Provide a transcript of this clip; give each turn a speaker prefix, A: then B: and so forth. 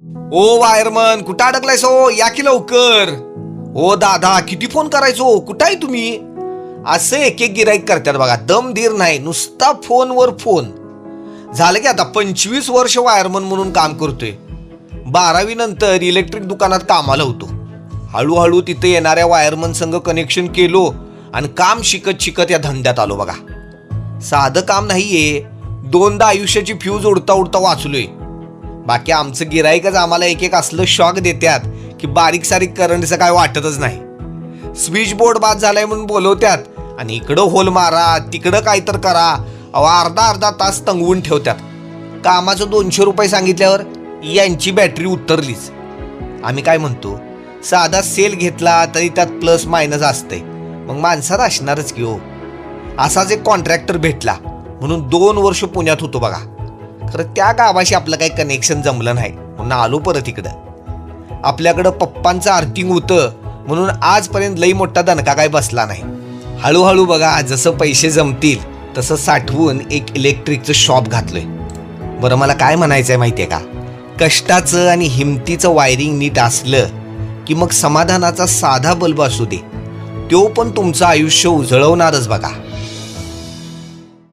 A: ओ wireman, कुठं अडकलायस हो? या की लवकर. ओ दादा, किती फोन करायचो, कुठं आहे तुम्ही? असं एक एक गिराईक करतात बघा, दम धीर नाही, नुसता फोनवर फोन. झालं की आता 25 वर्ष वायरमन म्हणून काम करतोय. 12वी नंतर इलेक्ट्रिक दुकानात कामाला होतो. हळूहळू तिथे येणाऱ्या वायरमन संघ कनेक्शन केलो आणि काम शिकत शिकत या धंद्यात आलो बघा. साधं काम नाहीये, दोनदा आयुष्याची फ्यूज उडता उडता वाचलोय. बाकी आमचं गिराईकच आम्हाला एक एक असलं शॉक देतात की बारीक सारीक करंटचं काय वाटतच नाही. स्विच बोर्ड बाद झालाय म्हणून बोलवत्यात आणि इकडं होल मारा, तिकडं काय तर करा, अर्धा तास तंगवून ठेवतात. कामाचं 200 रुपये सांगितल्यावर यांची बॅटरी उतरलीच. आम्ही काय म्हणतो, साधा सेल घेतला तरी त्यात प्लस मायनस असतंय, मग माणसात असणारच की हो. असाच एक कॉन्ट्रॅक्टर भेटला म्हणून 2 वर्ष पुण्यात होतो बघा. खरं त्या गावाशी आपलं काही कनेक्शन जमलं नाही म्हणून आलो परत इकडं. आपल्याकडं पप्पांचं आर्थिंग होतं म्हणून आजपर्यंत लई मोठा दणका काय बसला नाही. हळूहळू बघा, जसं पैसे जमतील तसं साठवून एक इलेक्ट्रिकचं शॉप घातलंय. बरं, मला काय म्हणायचंय माहितीये का, कष्टाचं आणि हिमतीचं वायरिंग नीट असलं की मग समाधानाचा साधा बल्ब असू दे, तो पण तुमचं आयुष्य उजळवणारच बघा.